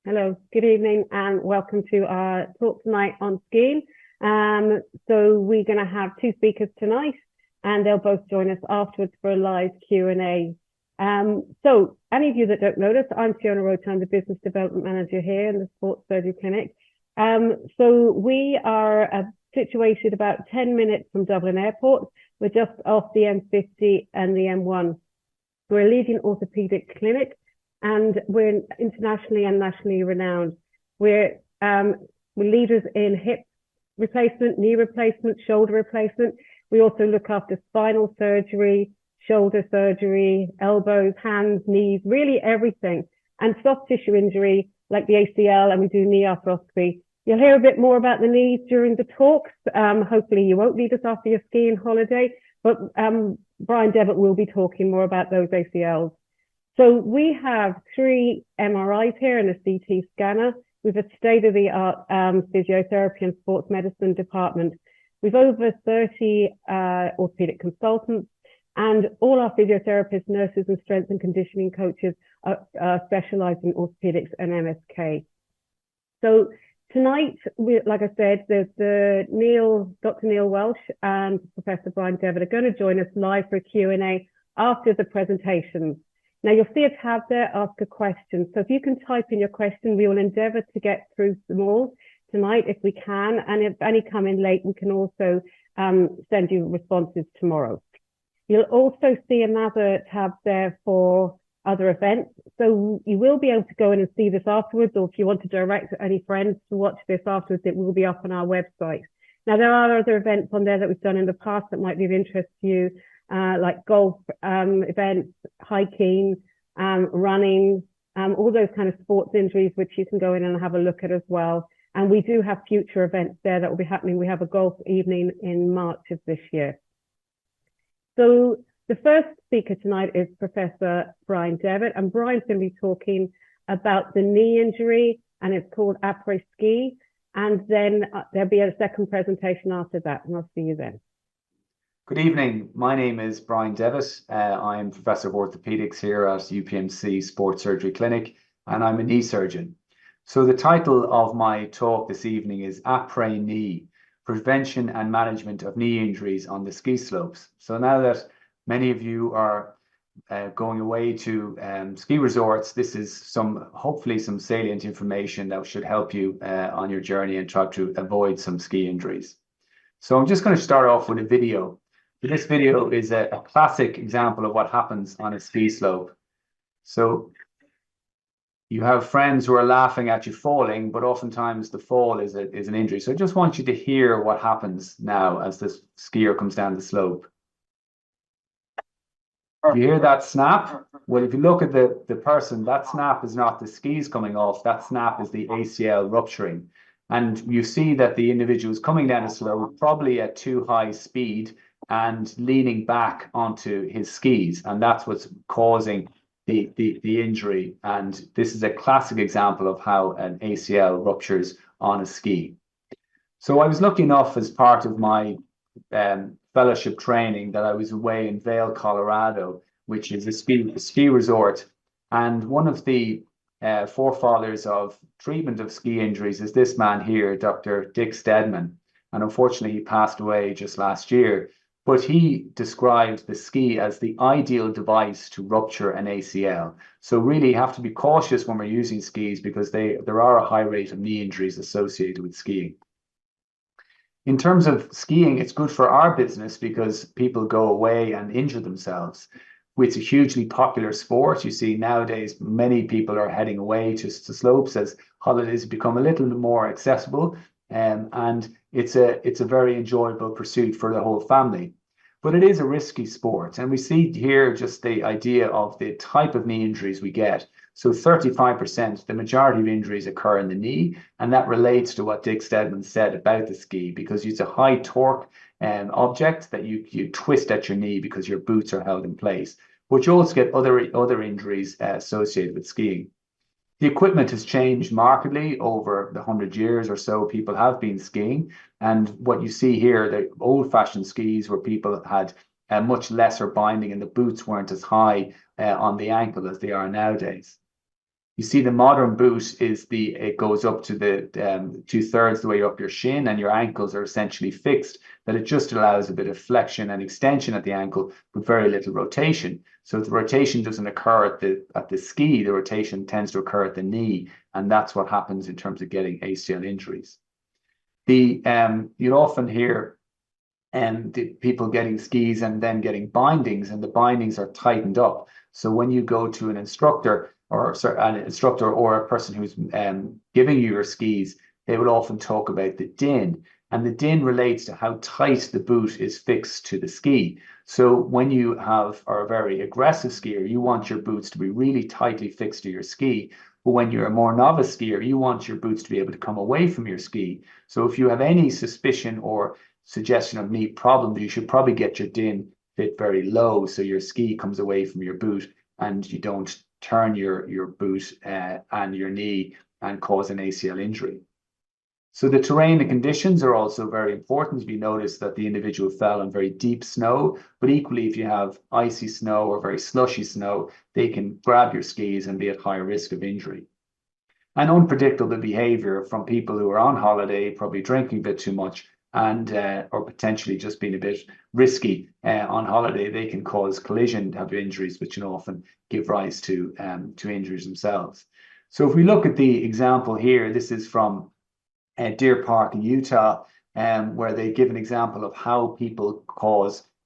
Hello, good evening and welcome to our talk tonight on skiing. So we're going to have two speakers tonight and they'll both join us afterwards for a live Q&A. So any of you that don't know this, I'm Fiona Rota, I'm the Business Development Manager here in the Sports Surgery Clinic. So we are situated about 10 minutes from Dublin Airport. We're just off the M50 and the M1. We're a leading orthopaedic clinic and we're internationally and nationally renowned. We're leaders in hip replacement, knee replacement, shoulder replacement. We also look after spinal surgery, shoulder surgery, elbows, hands, knees, really everything. And soft tissue injury like the ACL, and we do knee arthroscopy. You'll hear a bit more about the knees during the talks. Hopefully you won't need us after your skiing holiday, but Brian Devitt will be talking more about those ACLs. So we have 3 MRIs here and a CT scanner. We've a state-of-the-art physiotherapy and sports medicine department. We've over 30 orthopedic consultants, and all our physiotherapists, nurses, and strength and conditioning coaches are specialised in orthopedics and MSK. So tonight, like I said, there's Dr. Neil Welch and Professor Brian Devitt are going to join us live for a Q&A after the presentations. Now you'll see a tab there, ask a question. So if you can type in your question, we will endeavour to get through them all tonight if we can. And if any come in late, we can also send you responses tomorrow. You'll also see another tab there for other events. So you will be able to go in and see this afterwards, or if you want to direct any friends to watch this afterwards, it will be up on our website. Now there are other events on there that we've done in the past that might be of interest to you. Like golf events, hiking, running, all those kind of sports injuries, which you can go in and have a look at as well. And we do have future events there that will be happening. We have a golf evening in March of this year. So the first speaker tonight is Professor Brian Devitt, and Brian's going to be talking about the knee injury, and it's called Après ski. And then there'll be a second presentation after that, and I'll see you then. Good evening. My name is Brian Devitt. I am Professor of Orthopaedics here at UPMC Sports Surgery Clinic, and I'm a knee surgeon. So the title of my talk this evening is Après Knee, Prevention and Management of Knee Injuries on the Ski Slopes. So now that many of you are going away to ski resorts, this is hopefully some salient information that should help you on your journey and try to avoid some ski injuries. So I'm just going to start off with a video. This video is a classic example of what happens on a ski slope. So you have friends who are laughing at you falling, but oftentimes the fall is an injury. So I just want you to hear what happens now as this skier comes down the slope. You hear that snap? Well, if you look at the person, that snap is not the skis coming off. That snap is the ACL rupturing. And you see that the individual is coming down the slope, probably at too high speed, and leaning back onto his skis, and that's what's causing the injury. And this is a classic example of how an ACL ruptures on a ski. So I was lucky enough, as part of my fellowship training, that I was away in Vail, Colorado, which is a ski resort, and one of the forefathers of treatment of ski injuries is this man here, Dr. Dick Steadman, and unfortunately he passed away just last year. But he described the ski as the ideal device to rupture an ACL. So really you have to be cautious when we're using skis, because there are a high rate of knee injuries associated with skiing. In terms of skiing, it's good for our business because people go away and injure themselves. It's a hugely popular sport. You see nowadays many people are heading away to slopes as holidays become a little more accessible, and it's a very enjoyable pursuit for the whole family. But it is a risky sport, and we see here just the idea of the type of knee injuries we get. So 35%, the majority of injuries occur in the knee, and that relates to what Dick Steadman said about the ski, because it's a high torque object that you twist at your knee because your boots are held in place. But you also get other injuries associated with skiing. The equipment has changed markedly over the 100 years or so people have been skiing. And what you see here, the old-fashioned skis where people had much lesser binding and the boots weren't as high on the ankle as they are nowadays. You see the modern boot it goes up to the 2/3 the way up your shin, and your ankles are essentially fixed, that it just allows a bit of flexion and extension at the ankle, but very little rotation. So the rotation doesn't occur at the ski, the rotation tends to occur at the knee, and that's what happens in terms of getting ACL injuries. You'll often hear the people getting skis and then getting bindings, and the bindings are tightened up. So when you go to an instructor or a person who's giving you your skis, they will often talk about the din. And the din relates to how tight the boot is fixed to the ski. So when you are a very aggressive skier, you want your boots to be really tightly fixed to your ski. But when you're a more novice skier, you want your boots to be able to come away from your ski. So if you have any suspicion or suggestion of knee problem, you should probably get your din fit very low so your ski comes away from your boot and you don't turn your boot and your knee and cause an ACL injury. So the terrain and conditions are also very important. If you notice that the individual fell on very deep snow, but equally if you have icy snow or very slushy snow, they can grab your skis and be at high risk of injury. And unpredictable behavior from people who are on holiday, probably drinking a bit too much, and or potentially just being a bit risky on holiday, they can cause collision type of injuries, which can often give rise to injuries themselves. So if we look at the example here, this is from Deer Park in Utah, where they give an example of how people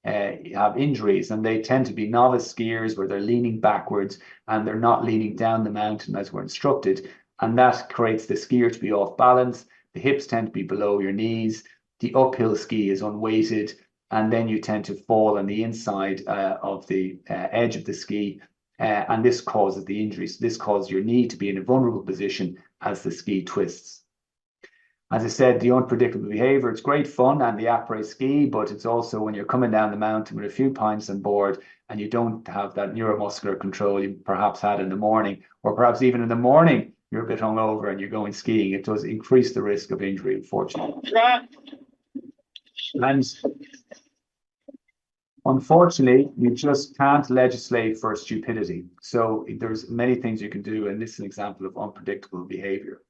have injuries, and they tend to be novice skiers where they're leaning backwards and they're not leaning down the mountain as we're instructed, and that creates the skier to be off balance. The hips tend to be below your knees. The uphill ski is unweighted, and then you tend to fall on the inside of the edge of the ski, and this causes the injuries. This causes your knee to be in a vulnerable position as the ski twists. As I said, the unpredictable behavior, it's great fun and the Après ski, but it's also when you're coming down the mountain with a few pints on board and you don't have that neuromuscular control you perhaps had in the morning, or perhaps even in the morning, you're a bit hungover and you're going skiing. It does increase the risk of injury, unfortunately. And unfortunately, you just can't legislate for stupidity. So there's many things you can do, and this is an example of unpredictable behavior.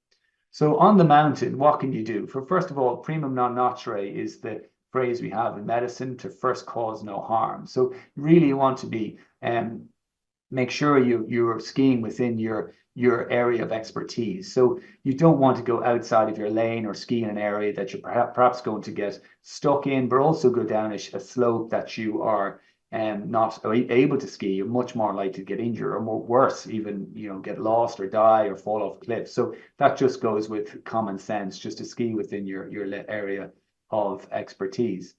So on the mountain, what can you do? First of all, primum non nocere is the phrase we have in medicine, to first cause no harm. So really you want to be make sure you're skiing within your area of expertise. So you don't want to go outside of your lane or ski in an area that you're perhaps going to get stuck in, but also go down a slope that you are not able to ski. You're much more likely to get injured, or worse, even get lost or die or fall off a cliff. So that just goes with common sense, just to ski within your area of expertise.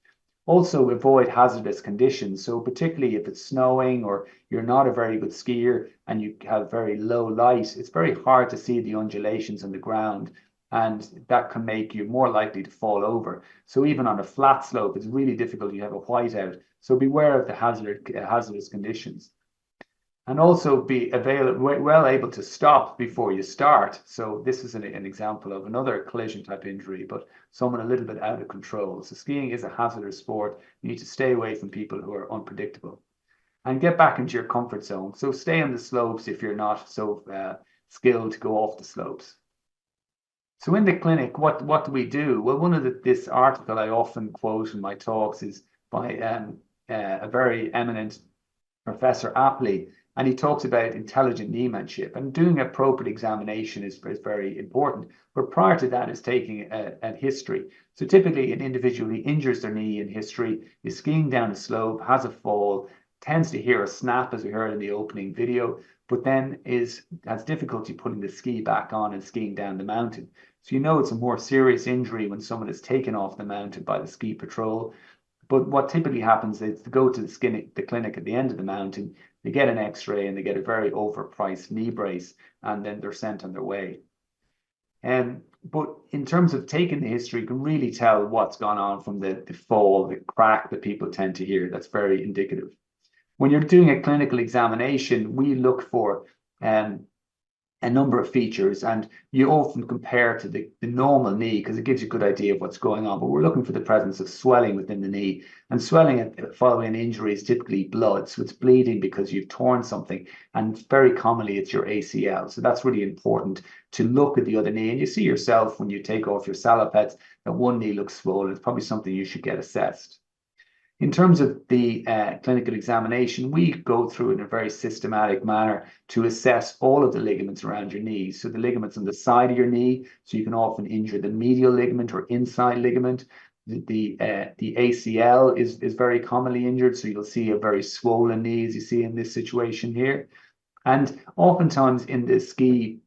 Also avoid hazardous conditions. So particularly if it's snowing or you're not a very good skier and you have very low light, it's very hard to see the undulations on the ground, and that can make you more likely to fall over. So even on a flat slope, it's really difficult. You have a whiteout. So beware of the hazardous conditions. And also be well able to stop before you start. So this is an example of another collision type injury, but someone a little bit out of control. So skiing is a hazardous sport. You need to stay away from people who are unpredictable and get back into your comfort zone. So stay on the slopes if you're not so skilled to go off the slopes. So in the clinic, what do we do? Well, one of this article I often quote in my talks is by a very eminent Professor Après, and he talks about intelligent kneemanship, and doing appropriate examination is very important. But prior to that is taking a history. So typically an individual who injures their knee in history, is skiing down a slope, has a fall, tends to hear a snap as we heard in the opening video, but then has difficulty putting the ski back on and skiing down the mountain. So it's a more serious injury when someone is taken off the mountain by the ski patrol. But what typically happens is to go to the clinic at the end of the mountain, they get an x-ray and they get a very overpriced knee brace, and then they're sent on their way. But in terms of taking the history, you can really tell what's gone on from the fall, the crack that people tend to hear. That's very indicative. When you're doing a clinical examination, we look for a number of features, and you often compare to the normal knee because it gives you a good idea of what's going on. But we're looking for the presence of swelling within the knee, and swelling following an injury is typically blood. So it's bleeding because you've torn something, and very commonly it's your ACL. So that's really important to look at the other knee, and you see yourself when you take off your salopettes that one knee looks swollen. It's probably something you should get assessed. In terms of the clinical examination, we go through in a very systematic manner to assess all of the ligaments around your knee. So the ligaments on the side of your knee, so you can often injure the medial ligament or inside ligament. The ACL is very commonly injured, so you'll see a very swollen knee as you see in this situation here. And oftentimes in the ski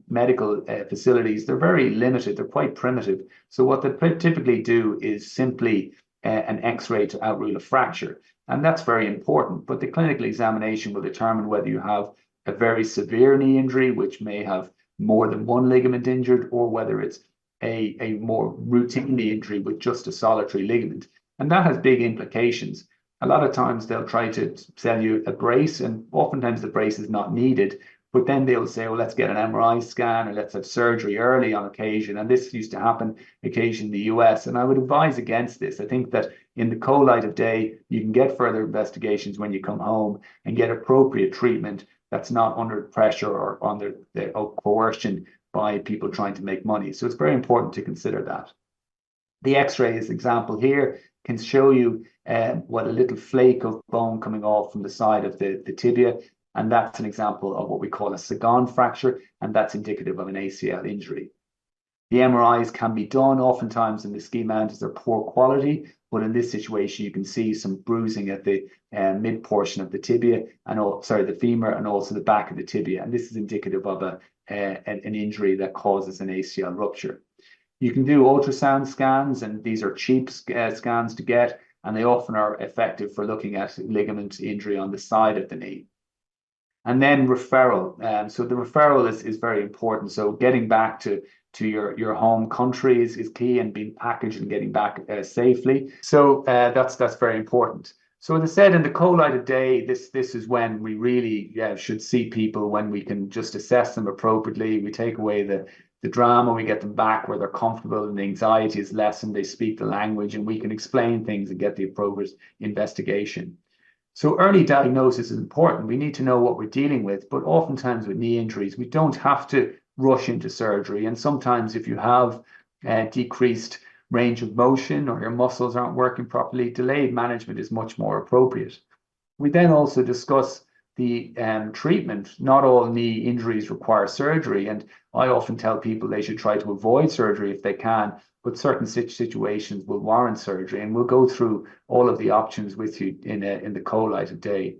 medical facilities, they're very limited, they're quite primitive. So what they typically do is simply an X-ray to outrule a fracture. And that's very important. But the clinical examination will determine whether you have a very severe knee injury, which may have more than one ligament injured, or whether it's a more routine knee injury with just a solitary ligament. And that has big implications. A lot of times they'll try to sell you a brace, and oftentimes the brace is not needed. But then they'll say, well, let's get an MRI scan or let's have surgery early on occasion. And this used to happen occasionally in the US. And I would advise against this. I think that in the cold light of day, you can get further investigations when you come home and get appropriate treatment that's not under pressure or under the coercion by people trying to make money. So it's very important to consider that. The X-ray is example here can show you what a little flake of bone coming off from the side of the tibia. And that's an example of what we call a Sagan fracture, and that's indicative of an ACL injury. The MRIs can be done oftentimes in the ski mountains, they're poor quality, but in this situation you can see some bruising at the mid portion of the tibia, and the femur, and also the back of the tibia. And this is indicative of an injury that causes an ACL rupture. You can do ultrasound scans, and these are cheap scans to get, and they often are effective for looking at ligament injury on the side of the knee. And then referral. So the referral is very important. So getting back to your home country is key, and being packaged and getting back safely. So that's very important. So as I said, in the cold light of day, this is when we really should see people, when we can just assess them appropriately. We take away the drama, we get them back where they're comfortable and the anxiety is lessened, they speak the language, and we can explain things and get the appropriate investigation. So early diagnosis is important. We need to know what we're dealing with, but oftentimes with knee injuries, we don't have to rush into surgery. And sometimes if you have decreased range of motion or your muscles aren't working properly, delayed management is much more appropriate. We then also discuss the treatment. Not all knee injuries require surgery, and I often tell people they should try to avoid surgery if they can, but certain situations will warrant surgery, and we'll go through all of the options with you in the cold light of day.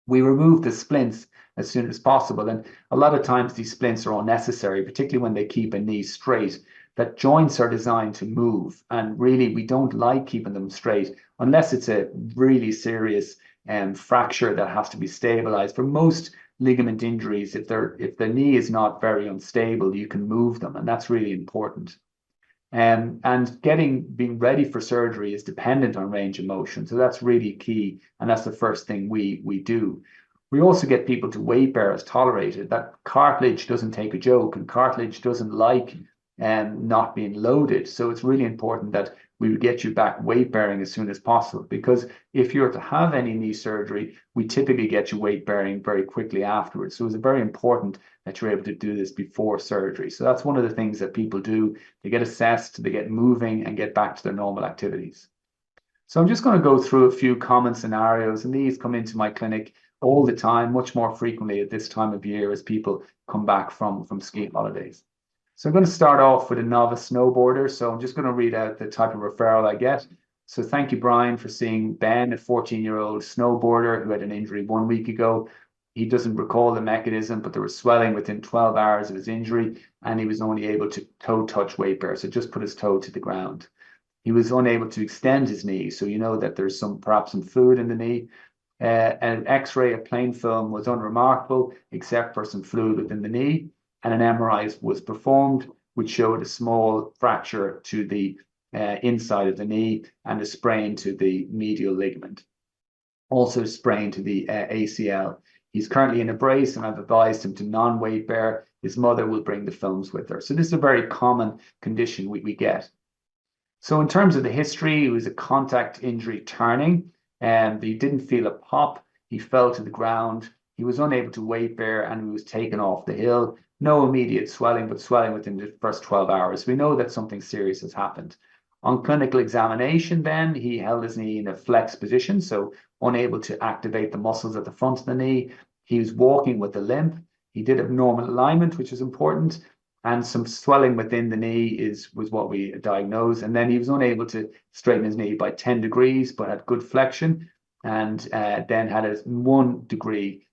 We remove the splints as soon as possible, and a lot of times these splints are unnecessary, particularly when they keep a knee straight. That joints are designed to move, and really we don't like keeping them straight unless it's a really serious fracture that has to be stabilized. For most ligament injuries, if the knee is not very unstable, you can move them, and that's really important. And being ready for surgery is dependent on range of motion, so that's really key, and that's the first thing we do. We also get people to weight bear as tolerated. That cartilage doesn't take a joke, and cartilage doesn't like not being loaded. So it's really important that we would get you back weight bearing as soon as possible, because if you're to have any knee surgery, we typically get you weight bearing very quickly afterwards. So it's very important that you're able to do this before surgery. So that's one of the things that people do. They get assessed, they get moving, and get back to their normal activities. So I'm just going to go through a few common scenarios, and these come into my clinic all the time, much more frequently at this time of year as people come back from ski holidays. So I'm going to start off with a novice snowboarder. So I'm just going to read out the type of referral I get. So thank you, Brian, for seeing Ben, a 14-year-old snowboarder who had an injury 1 week ago. He doesn't recall the mechanism, but there was swelling within 12 hours of his injury, and he was only able to toe touch weight bear. So just put his toe to the ground. He was unable to extend his knee. So you know that there's perhaps some fluid in the knee. An X-ray of plain film was unremarkable, except for some fluid within the knee. And an MRI was performed, which showed a small fracture to the inside of the knee and a sprain to the medial ligament. Also sprain to the ACL. He's currently in a brace, and I've advised him to non-weight bear. His mother will bring the films with her. So this is a very common condition we get. So in terms of the history, it was a contact injury turning, and he didn't feel a pop. He fell to the ground. He was unable to weight bear, and he was taken off the hill. No immediate swelling, but swelling within the first 12 hours. We know that something serious has happened. On clinical examination, then, he held his knee in a flex position, so unable to activate the muscles at the front of the knee. He was walking with a limp. He did have normal alignment, which is important, and some swelling within the knee was what we diagnosed. And then he was unable to straighten his knee by 10 degrees, but had good flexion, and then had a 1 degree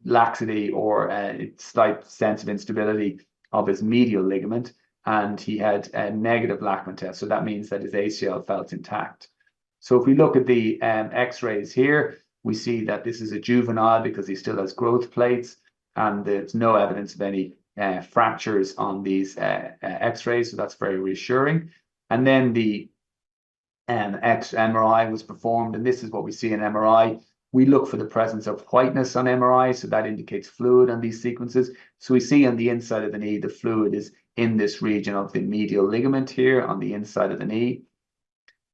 laxity or a slight sense of instability of his medial ligament, and he had a negative Ligament test. So that means that his ACL felt intact. So if we look at the x-rays here, we see that this is a juvenile because he still has growth plates, and there's no evidence of any fractures on these x-rays, so that's very reassuring. And then the MRI was performed, and this is what we see in MRI. We look for the presence of whiteness on MRI, so that indicates fluid on these sequences. So we see on the inside of the knee, the fluid is in this region of the medial ligament here on the inside of the knee.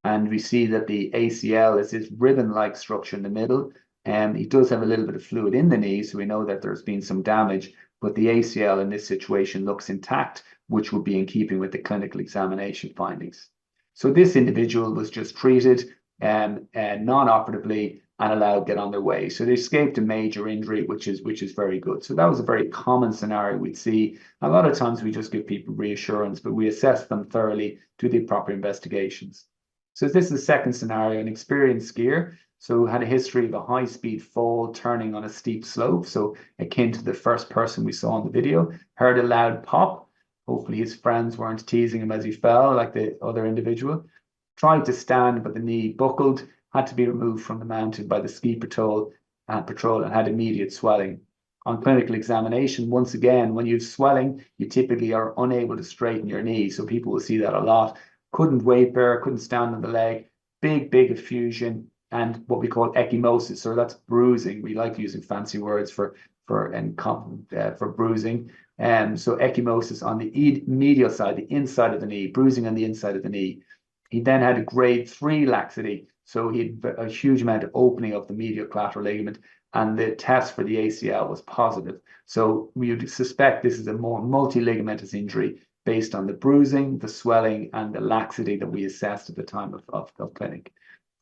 And we see that the ACL is this ribbon-like structure in the middle. And it does have a little bit of fluid in the knee, so we know that there's been some damage, but the ACL in this situation looks intact, which would be in keeping with the clinical examination findings. So this individual was just treated non-operatively and allowed to get on their way. So they escaped a major injury, which is very good. So that was a very common scenario we'd see. A lot of times we just give people reassurance, but we assess them thoroughly, do the proper investigations. So this is the second scenario, an experienced skier. So had a history of a high-speed fall turning on a steep slope, so akin to the first person we saw in the video. Heard a loud pop. Hopefully his friends weren't teasing him as he fell like the other individual. Tried to stand, but the knee buckled, had to be removed from the mountain by the ski patrol and had immediate swelling. On clinical examination, once again, when you have swelling, you typically are unable to straighten your knee. So people will see that a lot. Couldn't weight bear, couldn't stand on the leg, big effusion, and what we call ecchymosis, or that's bruising. We like using fancy words for bruising. So ecchymosis on the medial side, the inside of the knee, bruising on the inside of the knee. He then had a grade 3 laxity, so he had a huge amount of opening of the medial collateral ligament, and the test for the ACL was positive. So we would suspect this is a more multi-ligamentous injury based on the bruising, the swelling, and the laxity that we assessed at the time of clinic.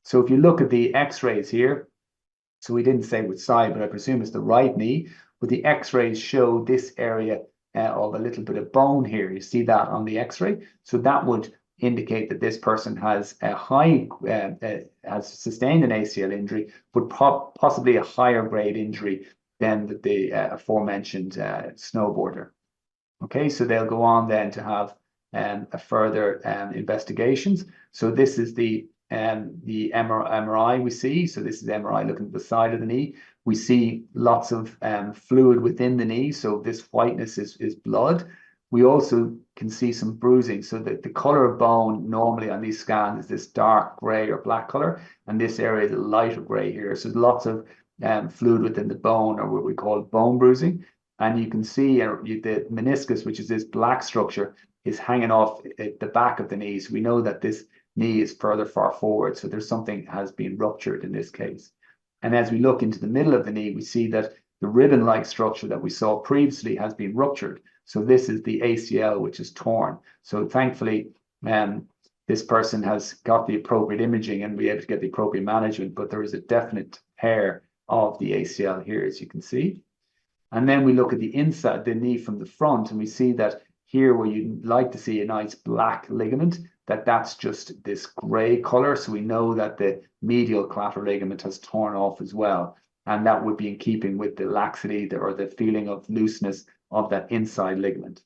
So if you look at the x-rays here, so we didn't say which side, but I presume it's the right knee, but the x-rays show this area of a little bit of bone here. You see that on the x-ray. So that would indicate that this person has has sustained an ACL injury, but possibly a higher grade injury than the aforementioned snowboarder. Okay, so they'll go on then to have a further investigations. So this is the MRI we see. So this is MRI looking at the side of the knee. We see lots of fluid within the knee. So this whiteness is blood. We also can see some bruising. So the color of bone normally on these scans is this dark gray or black color, and this area is a lighter gray here. So there's lots of fluid within the bone, or what we call bone bruising. And you can see the meniscus, which is this black structure, is hanging off at the back of the knee. So we know that this knee is far forward. So there's something has been ruptured in this case. And as we look into the middle of the knee, we see that the ribbon-like structure that we saw previously has been ruptured. So this is the ACL, which is torn. So thankfully, this person has got the appropriate imaging and be able to get the appropriate management, but there is a definite tear of the ACL here, as you can see. And then we look at the inside, the knee from the front, and we see that here where you'd like to see a nice black ligament, that's just this gray color. So we know that the medial collateral ligament has torn off as well. And that would be in keeping with the laxity or the feeling of looseness of that inside ligament.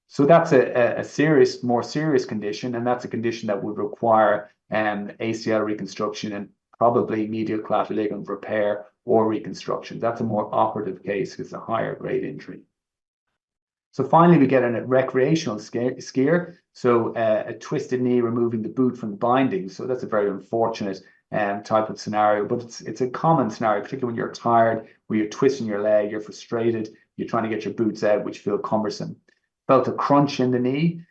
So that's a more serious condition, and that's a condition that would require ACL reconstruction and probably medial collateral ligament repair or reconstruction. That's a more operative case because it's a higher grade injury. So finally, we get a recreational skier. So a twisted knee removing the boot from the binding. So that's a very unfortunate type of scenario, but it's a common scenario, particularly when you're tired, where you're twisting your leg, you're frustrated, you're trying to get your boots out, which feel cumbersome. Felt a crunch in the knee.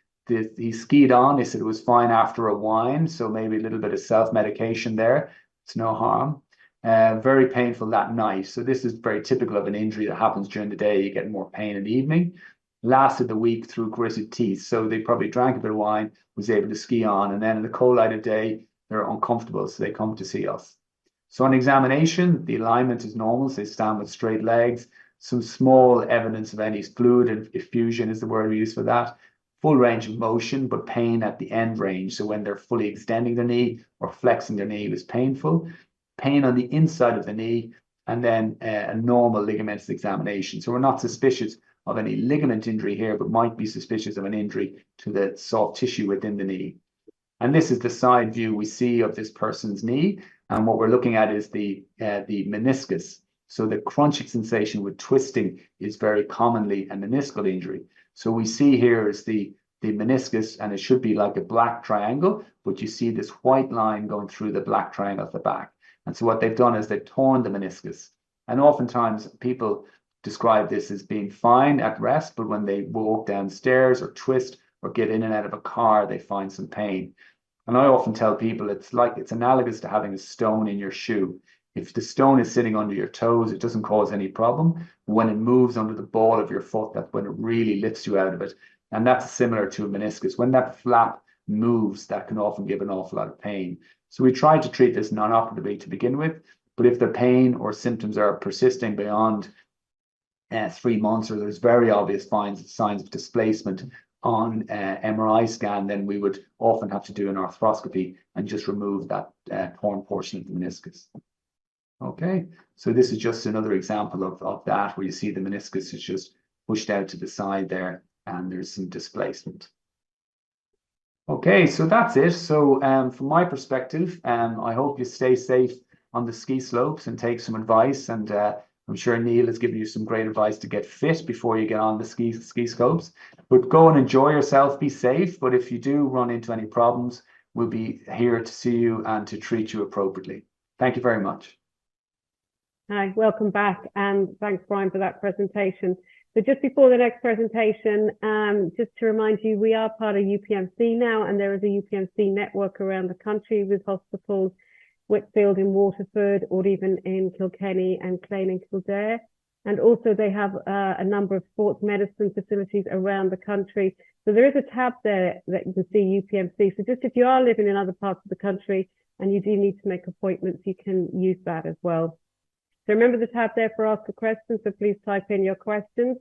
He skied on. He said it was fine after a whine, so maybe a little bit of self-medication there. It's no harm. Very painful that night. So this is very typical of an injury that happens during the day. You get more pain in the evening. Lasted the week through gritted teeth. So they probably drank a bit of wine, was able to ski on, and then in the cold light of day, they're uncomfortable, so they come to see us. So on examination, the alignment is normal, so they stand with straight legs. Some small evidence of any fluid effusion is the word we use for that. Full range of motion, but pain at the end range. So when they're fully extending their knee or flexing their knee was painful. Pain on the inside of the knee, and then a normal ligamentous examination. So we're not suspicious of any ligament injury here, but might be suspicious of an injury to the soft tissue within the knee. And this is the side view we see of this person's knee. And what we're looking at is the meniscus. So the crunching sensation with twisting is very commonly a meniscal injury. So we see here is the meniscus, and it should be like a black triangle, but you see this white line going through the black triangle at the back. And so what they've done is they've torn the meniscus. And oftentimes people describe this as being fine at rest, but when they walk downstairs or twist or get in and out of a car, they find some pain. And I often tell people it's analogous to having a stone in your shoe. If the stone is sitting under your toes, it doesn't cause any problem. When it moves under the ball of your foot, that's when it really lifts you out of it. And that's similar to a meniscus. When that flap moves, that can often give an awful lot of pain. So we try to treat this non-operatively to begin with, but if the pain or symptoms are persisting beyond 3 months, or there's very obvious signs of displacement on MRI scan, then we would often have to do an arthroscopy and just remove that torn portion of the meniscus. Okay, so this is just another example of that, where you see the meniscus is just pushed out to the side there, and there's some displacement. Okay, so that's it. So from my perspective, I hope you stay safe on the ski slopes and take some advice. And I'm sure Neil has given you some great advice to get fit before you get on the ski slopes. But go and enjoy yourself, be safe. But if you do run into any problems, we'll be here to see you and to treat you appropriately. Thank you very much. Hi, welcome back, and thanks, Brian, for that presentation. So just before the next presentation, just to remind you, we are part of UPMC now, and there is a UPMC network around the country with hospitals, Whitfield in Waterford, or even in Kilkenny and Clane in Kildare. And also they have a number of sports medicine facilities around the country. So there is a tab there that you can see UPMC. So just if you are living in other parts of the country and you do need to make appointments, you can use that as well. So remember the tab there for Ask a Question, so please type in your questions.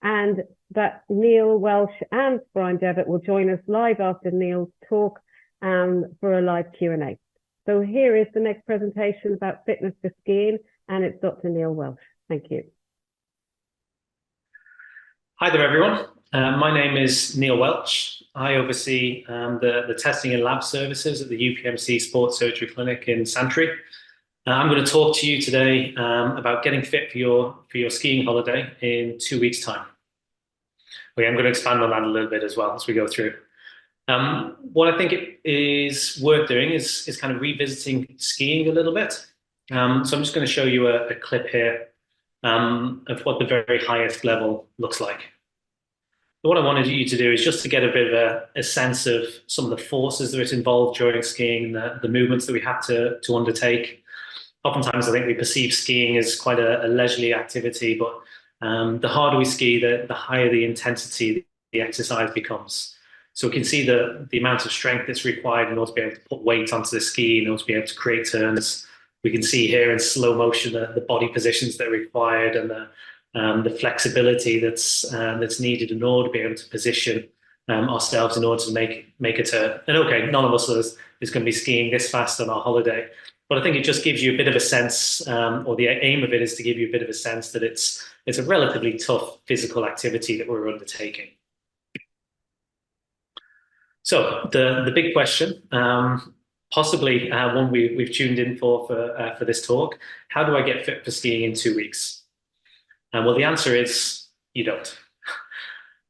And that Neil Welch and Brian Devitt will join us live after Neil's talk for a live Q&A. So here is the next presentation about fitness for skiing, and it's Dr. Neil Welch. Thank you. Hi there, everyone. My name is Neil Welch. I oversee the testing and lab services at the UPMC Sports Surgery Clinic in Santry. I'm going to talk to you today about getting fit for your skiing holiday in 2 weeks' time. Okay, I'm going to expand on that a little bit as well as we go through. What I think it is worth doing is kind of revisiting skiing a little bit. So I'm just going to show you a clip here of what the very highest level looks like. But what I wanted you to do is just to get a bit of a sense of some of the forces that are involved during skiing, the movements that we have to undertake. Oftentimes I think we perceive skiing as quite a leisurely activity, but the harder we ski, the higher the intensity the exercise becomes. So we can see the amount of strength that's required in order to be able to put weight onto the ski, in order to be able to create turns. We can see here in slow motion the body positions that are required, and the flexibility that's needed in order to be able to position ourselves in order to make a turn. And okay, none of us is going to be skiing this fast on our holiday, but I think it just gives you a bit of a sense, or the aim of it is to give you a bit of a sense that it's a relatively tough physical activity that we're undertaking. So the big question, possibly one we've tuned in for this talk: how do I get fit for skiing in 2 weeks? Well, the answer is you don't.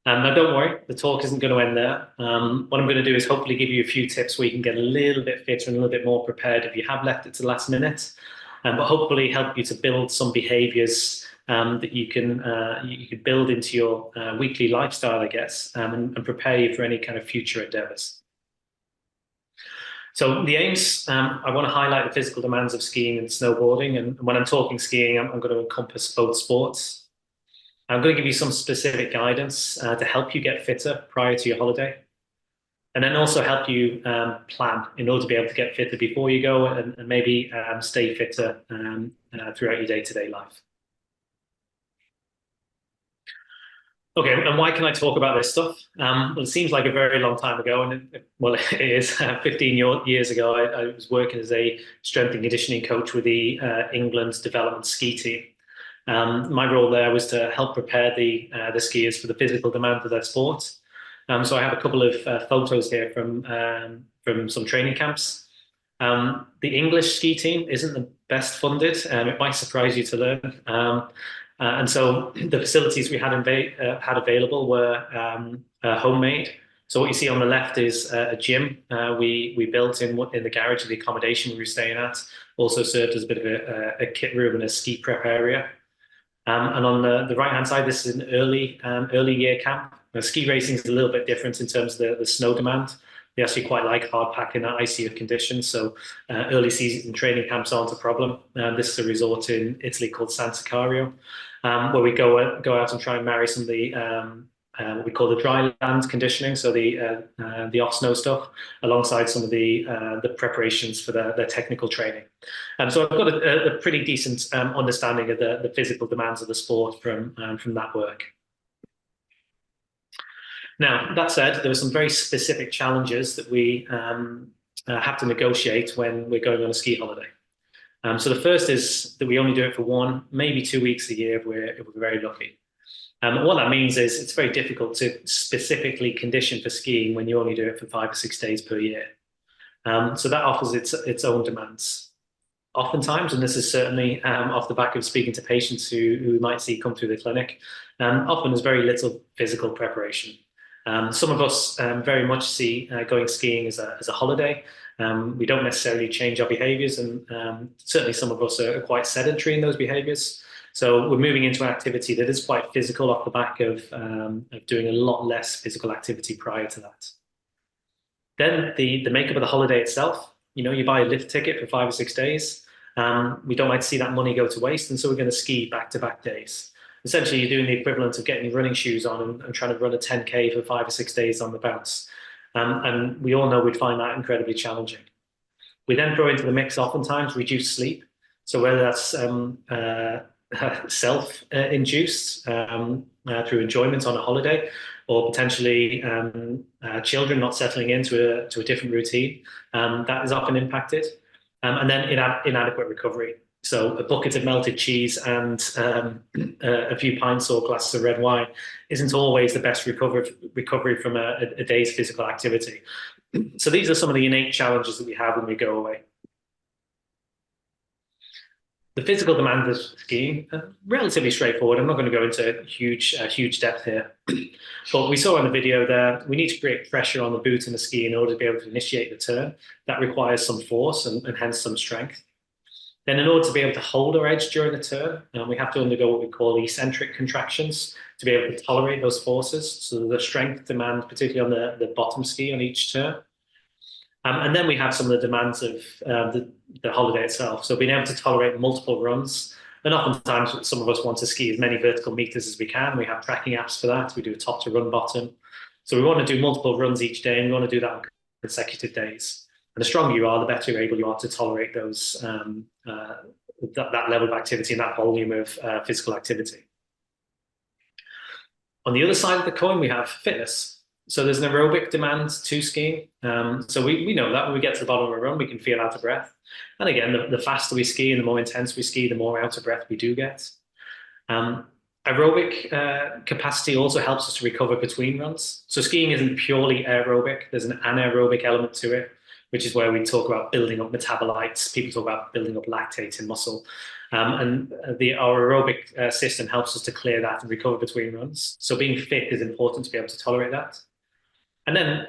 Now, don't worry, the talk isn't going to end there. What I'm going to do is hopefully give you a few tips where you can get a little bit fitter and a little bit more prepared if you have left it to the last minute, but hopefully help you to build some behaviors that you can build into your weekly lifestyle, I guess, and prepare you for any kind of future endeavors. So the aims, I want to highlight the physical demands of skiing and snowboarding. And when I'm talking skiing, I'm going to encompass both sports. I'm going to give you some specific guidance to help you get fitter prior to your holiday, and then also help you plan in order to be able to get fitter before you go and maybe stay fitter throughout your day-to-day life. Okay, and why can I talk about this stuff? Well, it seems like a very long time ago, and it is 15 years ago. I was working as a strength and conditioning coach with the England development ski team. My role there was to help prepare the skiers for the physical demands of their sport. So I have a couple of photos here from some training camps. The English ski team isn't the best funded, and it might surprise you to learn. And so the facilities we had available were homemade. So what you see on the left is a gym we built in the garage of the accommodation we were staying at. Also served as a bit of a kit room and a ski prep area. And on the right-hand side, this is an early year camp. Now, ski racing is a little bit different in terms of the snow demand. They actually quite like hard packing and icy conditions, so early season training camps aren't a problem. This is a resort in Italy called San Sicario, where we go out and try and marry some of the what we call the dry land conditioning, so the off-snow stuff, alongside some of the preparations for their technical training. So I've got a pretty decent understanding of the physical demands of the sport from that work. Now, that said, there are some very specific challenges that we have to negotiate when we're going on a ski holiday. So the first is that we only do it for 1, maybe 2 weeks a year if we're very lucky. What that means is it's very difficult to specifically condition for skiing when you only do it for 5 or 6 days per year. So that offers its own demands. Oftentimes, and this is certainly off the back of speaking to patients who we might see come through the clinic, often there's very little physical preparation. Some of us very much see going skiing as a holiday. We don't necessarily change our behaviors, and certainly some of us are quite sedentary in those behaviors. So we're moving into an activity that is quite physical off the back of doing a lot less physical activity prior to that. Then the makeup of the holiday itself, you buy a lift ticket for 5 or 6 days. We don't like to see that money go to waste, and so we're going to ski back-to-back days. Essentially, you're doing the equivalent of getting your running shoes on and trying to run a 10K for 5 or 6 days on the bounce. And we all know we'd find that incredibly challenging. We then throw into the mix oftentimes reduced sleep. So whether that's self-induced through enjoyment on a holiday, or potentially children not settling into a different routine, that is often impacted. And then inadequate recovery. So a bucket of melted cheese and a few pints or glasses of red wine isn't always the best recovery from a day's physical activity. So these are some of the innate challenges that we have when we go away. The physical demands of skiing are relatively straightforward. I'm not going to go into huge depth here. But we saw in the video there, we need to create pressure on the boot and the ski in order to be able to initiate the turn. That requires some force and hence some strength. Then in order to be able to hold our edge during the turn, we have to undergo what we call eccentric contractions to be able to tolerate those forces. So the strength demand, particularly on the bottom ski on each turn. And then we have some of the demands of the holiday itself. So being able to tolerate multiple runs. And oftentimes some of us want to ski as many vertical meters as we can. We have tracking apps for that. We do a top to run bottom. So we want to do multiple runs each day, and we want to do that on consecutive days. And the stronger you are, the better able you are to tolerate those that level of activity and that volume of physical activity. On the other side of the coin, we have fitness. So there's an aerobic demand to skiing. So we know that when we get to the bottom of a run, we can feel out of breath. And again, the faster we ski and the more intense we ski, the more out of breath we do get. Aerobic capacity also helps us to recover between runs. So skiing isn't purely aerobic. There's an anaerobic element to it. which is where we talk about building up metabolites. People talk about building up lactate in muscle. And our aerobic system helps us to clear that and recover between runs. So being fit is important to be able to tolerate that. And then,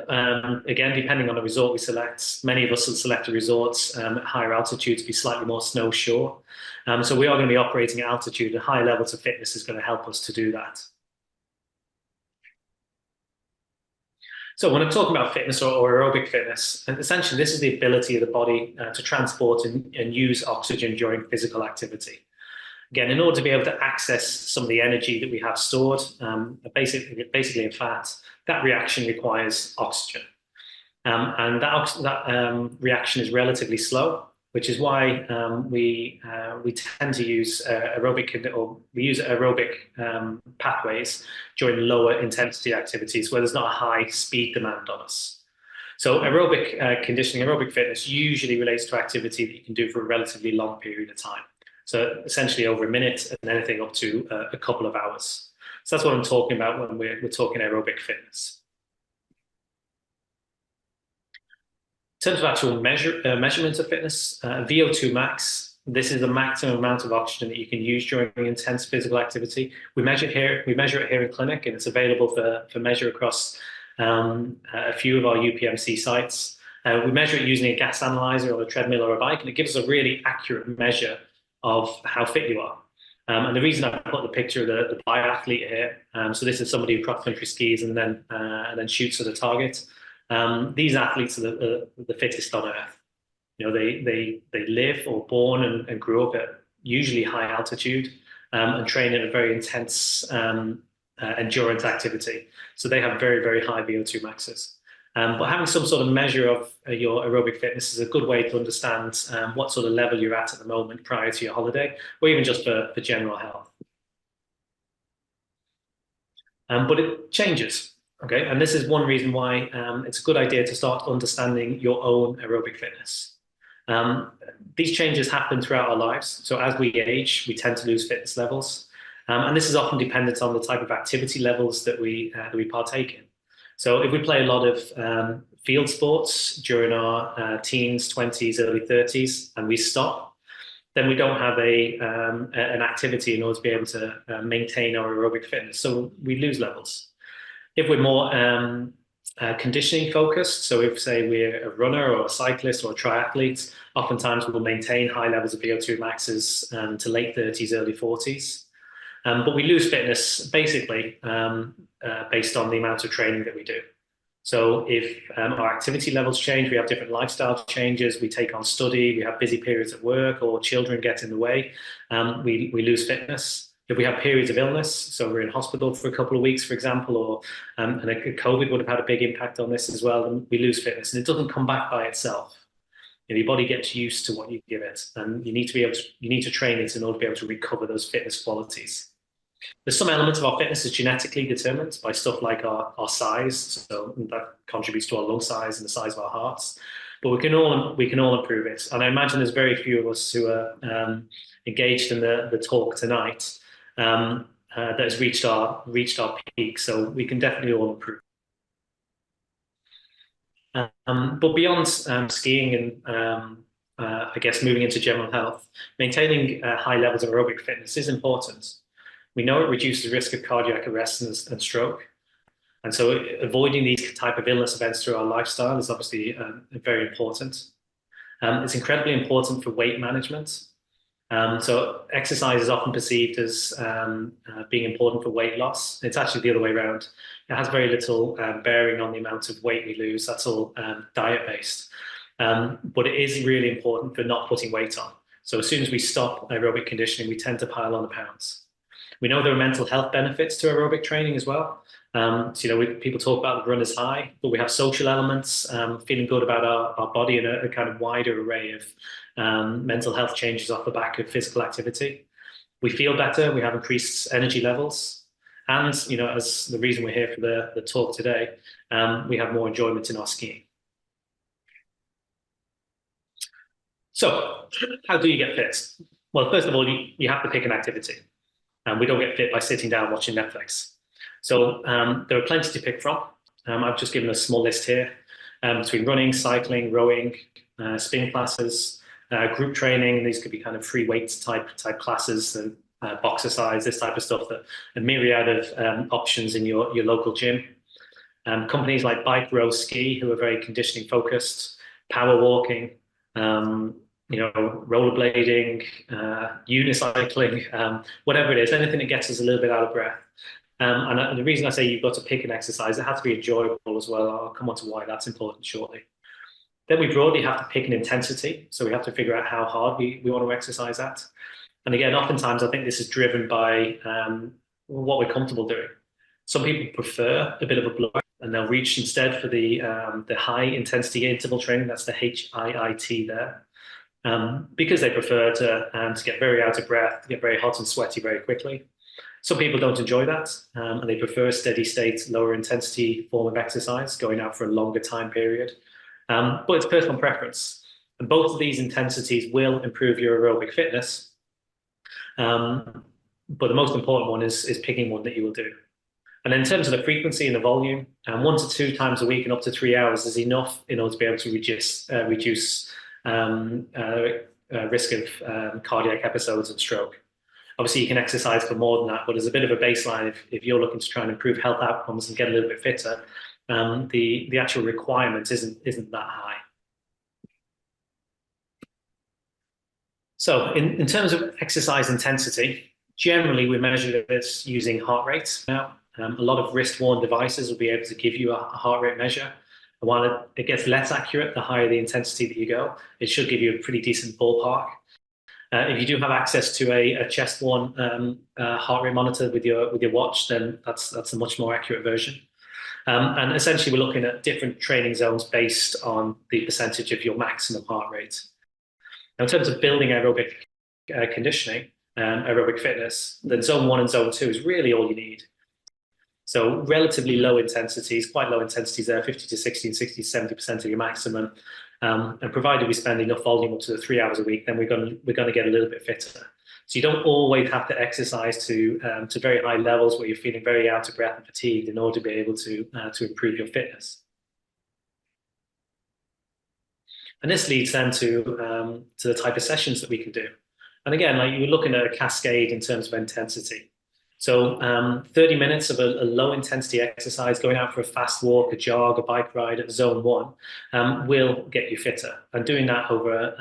again, depending on the resort we select, many of us will select a resort at higher altitude to be slightly more snow sure. So we are going to be operating at altitude, and high levels of fitness is going to help us to do that. So when I'm talking about fitness or aerobic fitness, essentially this is the ability of the body to transport and use oxygen during physical activity. Again, in order to be able to access some of the energy that we have stored, basically in fat, that reaction requires oxygen. And that reaction is relatively slow, which is why we tend to use aerobic pathways during lower intensity activities where there's not a high speed demand on us. So aerobic conditioning, aerobic fitness usually relates to activity that you can do for a relatively long period of time. So essentially over a minute and anything up to a couple of hours. So that's what I'm talking about when we're talking aerobic fitness. In terms of actual measurement of fitness, VO2 max, this is the maximum amount of oxygen that you can use during intense physical activity. We measure it here in clinic, and it's available for measure across a few of our UPMC sites. We measure it using a gas analyzer or a treadmill or a bike, and it gives us a really accurate measure of how fit you are. And the reason I put the picture of the biathlete here, so this is somebody who cross-country skis and then shoots at a target. These athletes are the fittest on earth. You know, they live or born and grew up at usually high altitude and train in a very intense endurance activity. So they have very, very high VO2 maxes. But having some sort of measure of your aerobic fitness is a good way to understand what sort of level you're at the moment prior to your holiday, or even just for general health. But it changes, okay? And this is one reason why it's a good idea to start understanding your own aerobic fitness. These changes happen throughout our lives. So as we age, we tend to lose fitness levels. And this is often dependent on the type of activity levels that we partake in. So if we play a lot of field sports during our teens, 20s, early 30s, and we stop, then we don't have an activity in order to be able to maintain our aerobic fitness. So we lose levels. If we're more conditioning focused, so if, say, we're a runner or a cyclist or a triathlete, oftentimes we'll maintain high levels of VO2 maxes to late 30s, early 40s. But we lose fitness basically based on the amount of training that we do. So if our activity levels change, we have different lifestyle changes, we take on study, we have busy periods at work, or children get in the way, we lose fitness. If we have periods of illness, so we're in hospital for a couple of weeks, for example, or and COVID would have had a big impact on this as well, and we lose fitness, and it doesn't come back by itself. You know, your body gets used to what you give it, and you need to train it in order to be able to recover those fitness qualities. There's some elements of our fitness is genetically determined by stuff like our size, so that contributes to our lung size and the size of our hearts. But we can all improve it, and I imagine there's very few of us who are engaged in the talk tonight that has reached our peak. So we can definitely all improve. But beyond skiing and I guess moving into general health, maintaining high levels of aerobic fitness is important. We know it reduces the risk of cardiac arrest and stroke. And so avoiding these type of illness events through our lifestyle is obviously very important. It's incredibly important for weight management. So exercise is often perceived as being important for weight loss. It's actually the other way around. It has very little bearing on the amount of weight we lose. That's all diet-based. But it is really important for not putting weight on. So as soon as we stop aerobic conditioning, we tend to pile on the pounds. We know there are mental health benefits to aerobic training as well. So, you know, people talk about the runner's high, but we have social elements, feeling good about our body, and a kind of wider array of mental health changes off the back of physical activity. We feel better, we have increased energy levels, and, you know, as the reason we're here for the talk today, we have more enjoyment in our skiing. So, how do you get fit? Well, first of all, you have to pick an activity. We don't get fit by sitting down watching Netflix. So there are plenty to pick from. I've just given a small list here. between running, cycling, rowing, spin classes, group training. These could be kind of free weights type classes, and boxercise, this type of stuff. That a myriad of options in your local gym. Companies like Bike, Row, Ski, who are very conditioning focused, power walking, rollerblading, unicycling, whatever it is, anything that gets us a little bit out of breath. And the reason I say you've got to pick an exercise, it has to be enjoyable as well. I'll come on to why that's important shortly. Then we broadly have to pick an intensity. So we have to figure out how hard we want to exercise at. And again, oftentimes I think this is driven by what we're comfortable doing. Some people prefer a bit of a blowout, and they'll reach instead for the high intensity interval training. That's the HIIT there. Because they prefer to get very out of breath, get very hot and sweaty very quickly. Some people don't enjoy that, and they prefer a steady state, lower intensity form of exercise, going out for a longer time period. But it's personal preference. And both of these intensities will improve your aerobic fitness. But the most important one is picking one that you will do. And in terms of the frequency and the volume, 1 to 2 times a week and up to 3 hours is enough in order to be able to reduce risk of cardiac episodes and stroke. Obviously, you can exercise for more than that, but as a bit of a baseline, if you're looking to try and improve health outcomes and get a little bit fitter, the actual requirement isn't that high. So in terms of exercise intensity, generally we measure this using heart rate. Now, a lot of wrist-worn devices will be able to give you a heart rate measure. And while it gets less accurate, the higher the intensity that you go, it should give you a pretty decent ballpark. If you do have access to a chest-worn heart rate monitor with your watch, then that's a much more accurate version. And essentially, we're looking at different training zones based on the percentage of your maximum heart rate. Now, in terms of building aerobic conditioning, aerobic fitness, then zone 1 and zone 2 is really all you need. So relatively low intensities, quite low intensities there, 50 to 60 and 60 to 70% of your maximum. And provided we spend enough volume up to 3 hours a week, then we're going to get a little bit fitter. So you don't always have to exercise to very high levels where you're feeling very out of breath and fatigued in order to be able to improve your fitness. And this leads then to the type of sessions that we can do. And again, like you're looking at a cascade in terms of intensity. So 30 minutes of a low intensity exercise, going out for a fast walk, a jog, a bike ride at zone 1 will get you fitter. And doing that over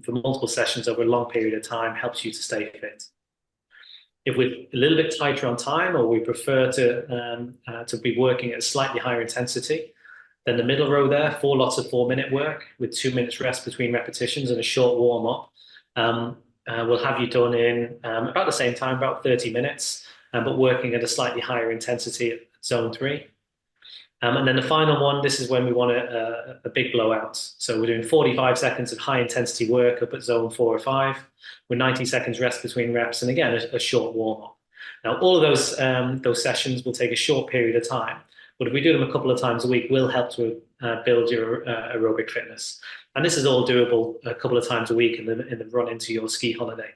for multiple sessions over a long period of time helps you to stay fit. If we're a little bit tighter on time, or we prefer to be working at a slightly higher intensity, then the middle row there, 4 lots of 4-minute work with 2 minutes rest between repetitions and a short warm up, will have you done in about the same time, about 30 minutes. But working at a slightly higher intensity at zone 3. And then the final one, this is when we want a big blowout. So we're doing 45 seconds of high intensity work up at zone 4 or 5, with 90 seconds rest between reps, and again, a short warm up. Now, all of those sessions will take a short period of time, but if we do them a couple of times a week, will help to build your aerobic fitness. And this is all doable a couple of times a week in the run into your ski holiday.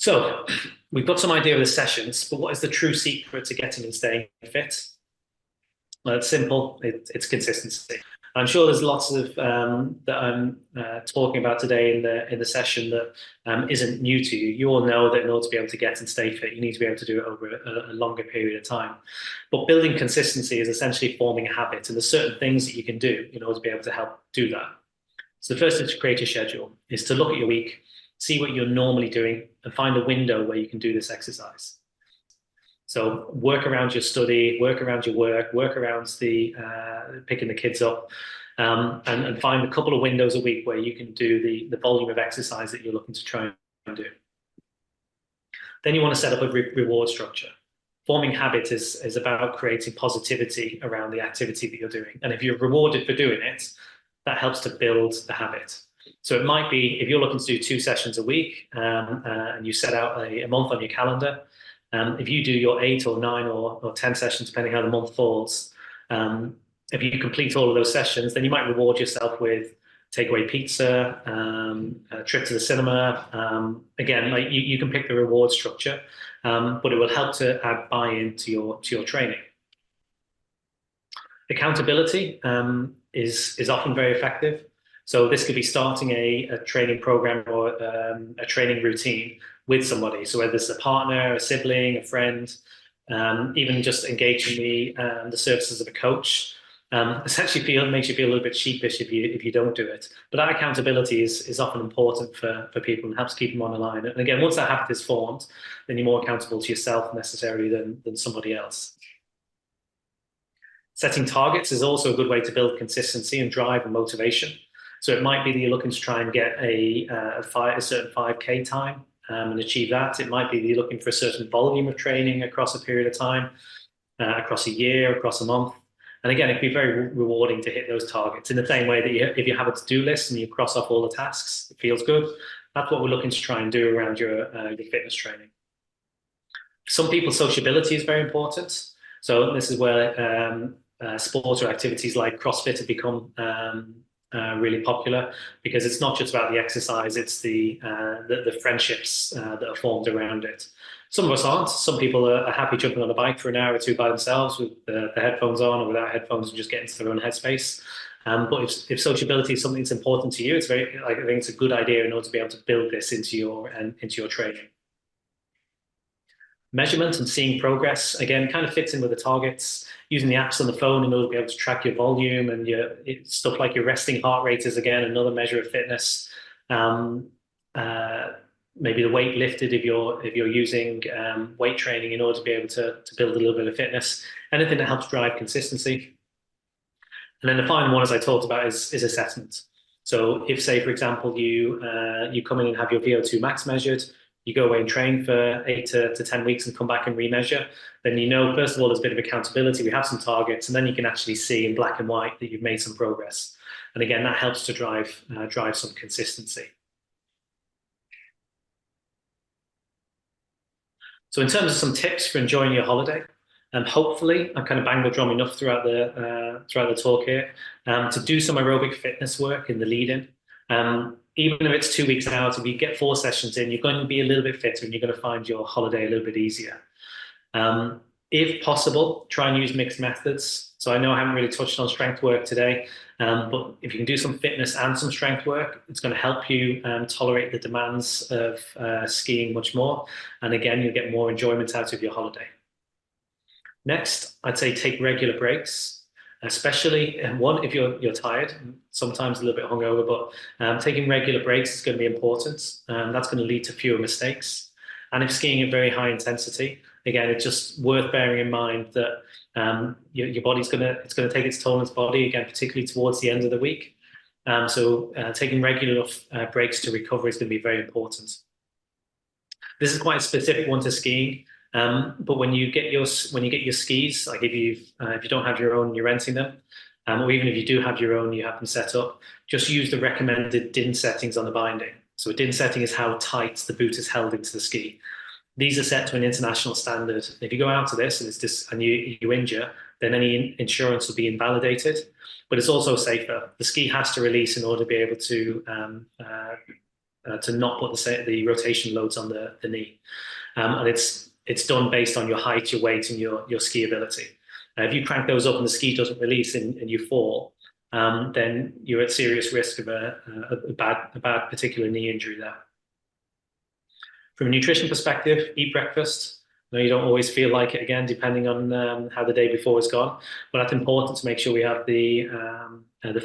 So we've got some idea of the sessions, but what is the true secret to getting and staying fit? Well, it's simple. It's consistency. I'm sure there's lots of that I'm talking about today in the session that isn't new to you. You all know that in order to be able to get and stay fit, you need to be able to do it over a longer period of time. But building consistency is essentially forming a habit, and there's certain things that you can do in order to be able to help do that. So the first is to create a schedule, is to look at your week, see what you're normally doing, and find a window where you can do this exercise. So work around your study, work around your work around the picking the kids up, and find a couple of windows a week where you can do the volume of exercise that you're looking to try and do. Then you want to set up a reward structure. Forming habit is about creating positivity around the activity that you're doing. And if you're rewarded for doing it, that helps to build the habit. So it might be, if you're looking to do 2 sessions a week and you set out a month on your calendar, if you do your 8 or 9 or 10 sessions, depending how the month falls, if you complete all of those sessions, then you might reward yourself with takeaway pizza, a trip to the cinema. Again, like you can pick the reward structure, but it will help to add buy-in to your training. Accountability is often very effective. So this could be starting a training program or a training routine with somebody. So whether it's a partner, a sibling, a friend, even just engaging the services of a coach, essentially makes you feel a little bit sheepish if you don't do it. But that accountability is often important for people and helps keep them on the line. And again, once that habit is formed, then you're more accountable to yourself necessarily than somebody else. Setting targets is also a good way to build consistency and drive and motivation. So it might be that you're looking to try and get a certain 5K time and achieve that. It might be that you're looking for a certain volume of training across a period of time, across a year, across a month. And again, it can be very rewarding to hit those targets in the same way that if you have a to-do list and you cross off all the tasks, it feels good. That's what we're looking to try and do around your fitness training. For some people, sociability is very important. So this is where sports or activities like CrossFit have become really popular, because it's not just about the exercise, it's the friendships that are formed around it. Some of us aren't. Some people are happy jumping on a bike for an hour or two by themselves with the headphones on or without headphones and just getting to their own headspace. But if sociability is something that's important to you, I think it's a good idea in order to be able to build this into your training. Measurement and seeing progress, again, kind of fits in with the targets. Using the apps on the phone in order to be able to track your volume and stuff like your resting heart rate is, again, another measure of fitness. Maybe the weight lifted if you're using weight training in order to be able to build a little bit of fitness. Anything that helps drive consistency. And then the final one, as I talked about, is assessment. So if, say, for example, you come in and have your VO2 max measured, you go away and train for 8 to 10 weeks and come back and remeasure, then first of all, there's a bit of accountability. We have some targets, and then you can actually see in black and white that you've made some progress. And again, that helps to drive some consistency. So in terms of some tips for enjoying your holiday, and hopefully I've kind of banged the drum enough throughout the talk here, to do some aerobic fitness work in the lead-in. Even if it's 2 weeks out, if you get 4 sessions in, you're going to be a little bit fitter and you're going to find your holiday a little bit easier. If possible, try and use mixed methods. So I know I haven't really touched on strength work today, but if you can do some fitness and some strength work, it's going to help you tolerate the demands of skiing much more. And again, you'll get more enjoyment out of your holiday. Next, I'd say take regular breaks, especially if you're tired, sometimes a little bit hungover, but taking regular breaks is going to be important. That's going to lead to fewer mistakes. And if skiing at very high intensity, again, it's just worth bearing in mind that your body's going to take its toll on its body, again, particularly towards the end of the week. So taking regular breaks to recover is going to be very important. This is quite a specific one to skiing. But when you get your skis, like if you don't have your own, you're renting them, or even if you do have your own, you have them set up, just use the recommended DIN settings on the binding. So a DIN setting is how tight the boot is held into the ski. These are set to an international standard. If you go out to this and you injure, then any insurance will be invalidated. But it's also safer. The ski has to release in order to be able to not put the rotation loads on the knee, and it's done based on your height, your weight, and your ski ability. If you crank those up and the ski doesn't release and you fall, then you're at serious risk of a bad particular knee injury there. From a nutrition perspective, eat breakfast. I know you don't always feel like it, again, depending on how the day before has gone, but that's important to make sure we have the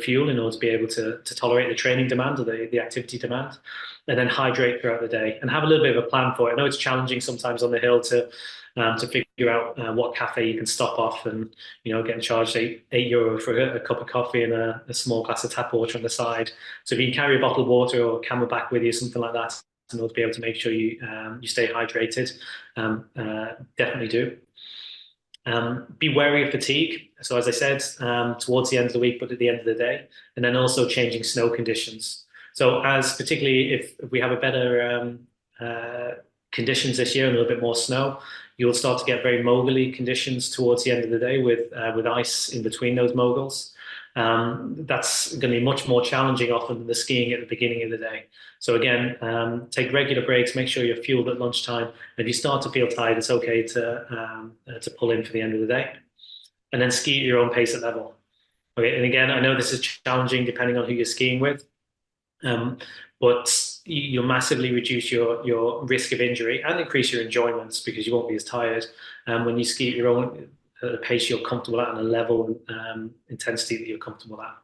fuel in order to be able to tolerate the training demand or the activity demand, and then hydrate throughout the day and have a little bit of a plan for it. I know it's challenging sometimes on the hill to figure out what cafe you can stop off and, getting charged €8 for a cup of coffee and a small glass of tap water on the side. So if you can carry a bottle of water or Camelback with you, something like that, in order to be able to make sure you stay hydrated, definitely do. Be wary of fatigue. So as I said, towards the end of the week, but at the end of the day, and then also changing snow conditions. So particularly if we have a better conditions this year and a little bit more snow, you'll start to get very mogully conditions towards the end of the day with ice in between those moguls. That's going to be much more challenging often than the skiing at the beginning of the day. So again, take regular breaks, make sure you're fueled at lunchtime. And if you start to feel tired, it's okay to pull in for the end of the day. and then ski at your own pace at level. Okay, and again, I know this is challenging depending on who you're skiing with, but you'll massively reduce your risk of injury and increase your enjoyments because you won't be as tired when you ski at your own pace you're comfortable at and a level intensity that you're comfortable at.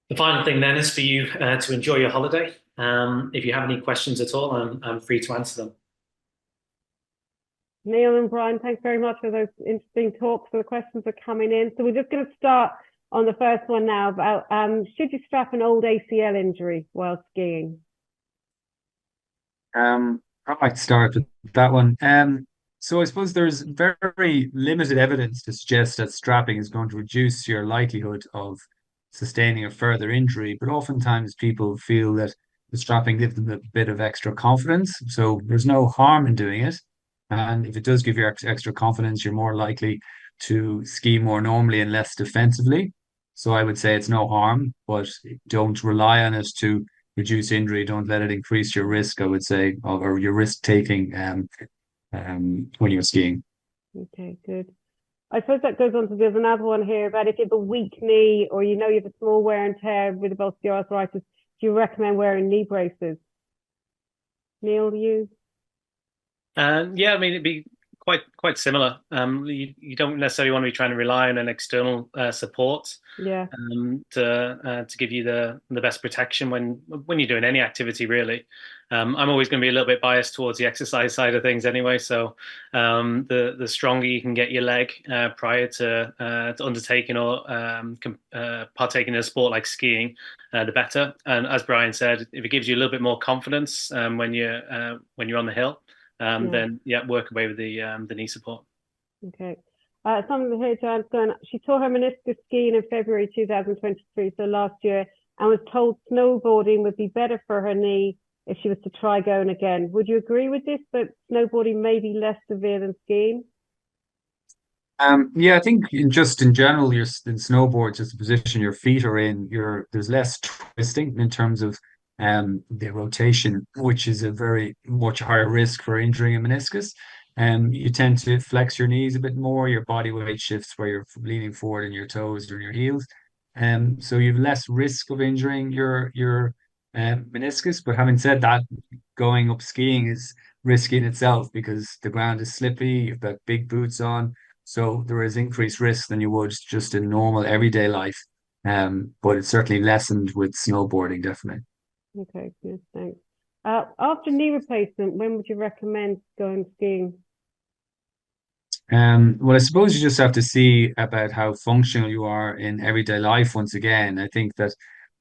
The final thing then is for you to enjoy your holiday. If you have any questions at all, I'm free to answer them. Neil and Brian, thanks very much for those interesting talks. So the questions are coming in. So we're just going to start on the first one now about should you strap an old ACL injury while skiing? I might start with that one. So I suppose there's very limited evidence to suggest that strapping is going to reduce your likelihood of sustaining a further injury, but oftentimes people feel that the strapping gives them a bit of extra confidence. So there's no harm in doing it. And if it does give you extra confidence, you're more likely to ski more normally and less defensively. So I would say it's no harm, but don't rely on it to reduce injury. Don't let it increase your risk, I would say, or your risk taking when you're skiing. Okay, good. I suppose that goes on to, there's another one here about if you have a weak knee or you have a small wear and tear with osteoarthritis, do you recommend wearing knee braces? Neil, you? Yeah, I mean, it'd be quite similar. You don't necessarily want to be trying to rely on an external support to give you the best protection when you're doing any activity, really. I'm always going to be a little bit biased towards the exercise side of things anyway. So the stronger you can get your leg prior to undertaking or partaking in a sport like skiing, the better. And as Brian said, if it gives you a little bit more confidence when you're on the hill, then work away with the knee support. Okay. Someone here, Joanne's going, she tore her meniscus skiing in February 2023, so last year, and was told snowboarding would be better for her knee if she was to try going again. Would you agree with this, that snowboarding may be less severe than skiing? Yeah, I think in general, in snowboard, just the position your feet are in, there's less twisting in terms of the rotation, which is a very much higher risk for injuring a meniscus. You tend to flex your knees a bit more, your body weight shifts where you're leaning forward in your toes or your heels. So you have less risk of injuring your meniscus. But having said that, going up skiing is risky in itself because the ground is slippy, you've got big boots on. So there is increased risk than you would just in normal everyday life. But it's certainly lessened with snowboarding, definitely. Okay, good, thanks. After knee replacement, when would you recommend going skiing? Well, I suppose you just have to see about how functional you are in everyday life once again. I think that,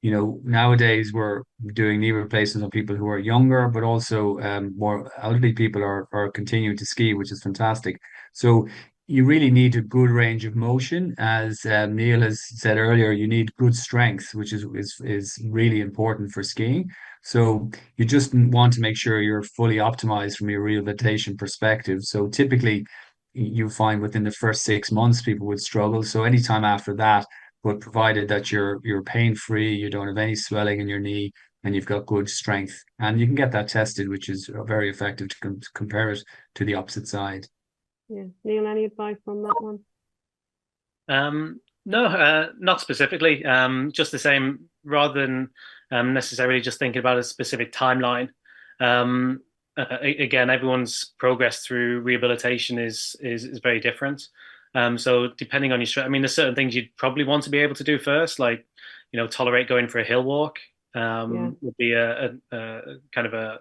nowadays we're doing knee replacements on people who are younger, but also more elderly people are continuing to ski, which is fantastic. So you really need a good range of motion. As Neil has said earlier, you need good strength, which is really important for skiing. So you just want to make sure you're fully optimized from your rehabilitation perspective. So typically you find within the first 6 months, people would struggle. So anytime after that, but provided that you're pain-free, you don't have any swelling in your knee, and you've got good strength. And you can get that tested, which is very effective to compare it to the opposite side. Yeah. Neil, any advice on that one? No, not specifically. Just the same, rather than necessarily just thinking about a specific timeline. Again, everyone's progress through rehabilitation is very different. So depending on your strength, I mean, there's certain things you'd probably want to be able to do first, like, tolerate going for a hill walk would be a kind of a